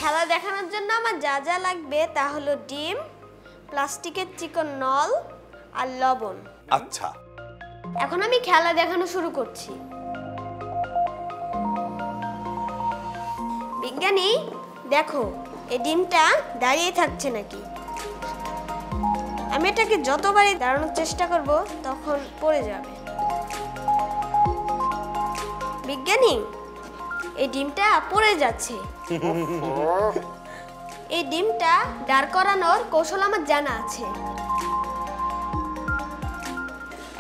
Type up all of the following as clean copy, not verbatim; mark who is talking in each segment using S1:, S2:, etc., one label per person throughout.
S1: খেলা দেখানোর জন্য আমার যা যা লাগবে তা হলো ডিম, প্লাস্টিকের চিকন নল আর লবণ।
S2: আচ্ছা,
S1: এখন আমি খেলা দেখানো শুরু করছি। বিজ্ঞানী, দেখো এই ডিমটা দাঁড়িয়ে থাকছে নাকি। আমি এটাকে যতবারই দাঁড়ানোর চেষ্টা করব তখন পড়ে যাবে। বিজ্ঞানী, এই ডিমটা পড়ে যাচ্ছে। এই ডিমটা দাঁড় করানোর কৌশল আমার জানা আছে।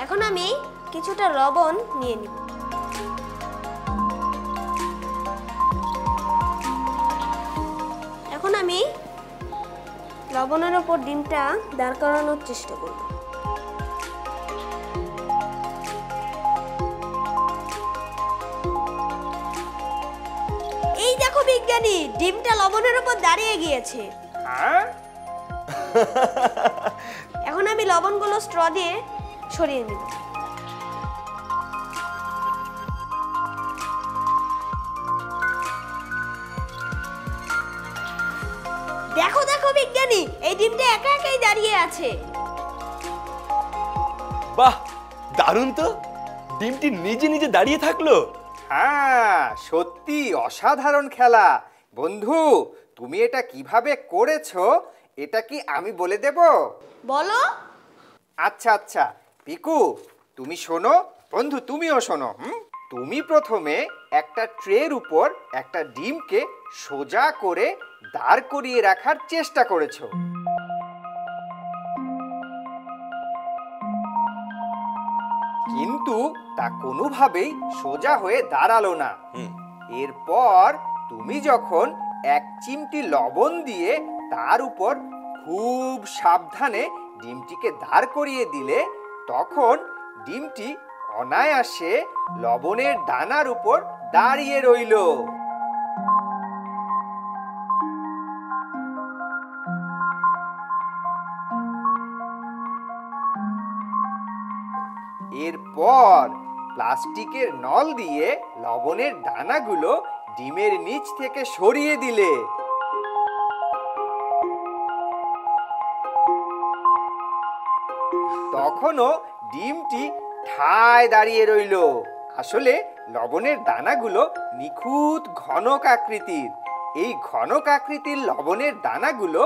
S1: এখন আমি কিছুটা লবণ নিয়ে নিব। এখন আমি লবণের উপর ডিমটা দাঁড় করানোর চেষ্টা করব। এই দেখো বিজ্ঞানী, ডিমটা লবণের উপর দাঁড়িয়ে গিয়েছে। এখন আমি লবণগুলো স্ট্র দিয়ে সরিয়ে নেব। দেখো দেখো বিজ্ঞানী, এই ডিমটা একা একাই দাঁড়িয়ে আছে।
S2: বাহ, দারুণ তো! ডিমটি নিজে নিজে দাঁড়িয়ে থাকলো।
S3: হ্যাঁ, সত্যি অসাধারণ খেলা। বন্ধু, তুমি এটা কিভাবে করেছো এটা কি আমি বলে দেব?
S1: বলো।
S3: আচ্ছা আচ্ছা, পিকু তুমি শোনো, বন্ধু তুমিও শোনো। তুমি প্রথমে একটা ট্রের উপর একটা ডিমকে সোজা করে দাঁড় করিয়ে রাখার চেষ্টা করেছো। কিন্তু তা কোনোভাবেই সোজা হয়ে দাঁড়ালো না। এরপর তুমি যখন এক চিমটি লবণ দিয়ে তার উপর খুব সাবধানে ডিমটিকে দাঁড় করিয়ে দিলে, তখন ডিমটি অনায়াসে লবণের দানার উপর দাঁড়িয়ে রইল। এরপর প্লাস্টিকের নল দিয়ে লবণের দানাগুলো ডিমের নিচ থেকে সরিয়ে দিলে। তখনও ডিমটি ঠায় দাঁড়িয়ে রইল। আসলে লবণের দানাগুলো নিখুঁত ঘনক আকৃতির। এই ঘনক আকৃতির লবণের দানাগুলো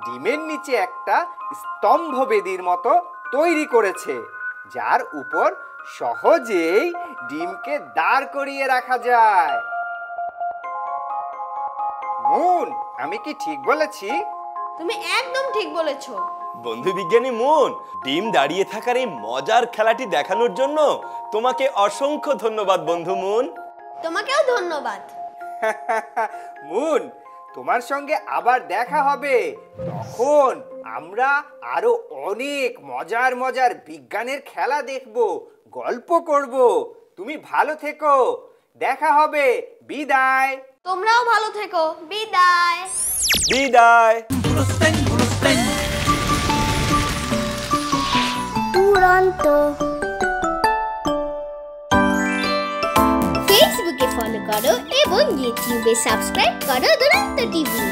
S3: ডিমের নিচে একটা স্তম্ভ বেদির মতো তৈরি করেছে, যার উপর সহজেই ডিমকে দাঁড় করিয়ে রাখা যায়। মুন, আমি কি ঠিক বলেছি?
S1: তুমি একদম ঠিক বলেছো।
S2: বন্ধু বিজ্ঞানী মুন, ডিম দাঁড়িয়ে থাকার এই মজার খেলাটি দেখানোর জন্য তোমাকে অসংখ্য ধন্যবাদ বন্ধু মুন।
S1: তোমাকেও ধন্যবাদ।
S3: মুন, তোমার সঙ্গে আবার দেখা হবে। তখন আমরা আরো অনেক মজার মজার বিজ্ঞানের খেলা দেখব, গল্প করব। তুমি ভালো থেকো, দেখা হবে। বিদায়।
S1: তোমরাও ভালো থেকো। বিদায়।
S2: বিদায়।
S1: দুরন্ত।
S4: ফেসবুকে ফলো করো এবং ইউটিউবে সাবস্ক্রাইব করো দুরন্ত টিভি।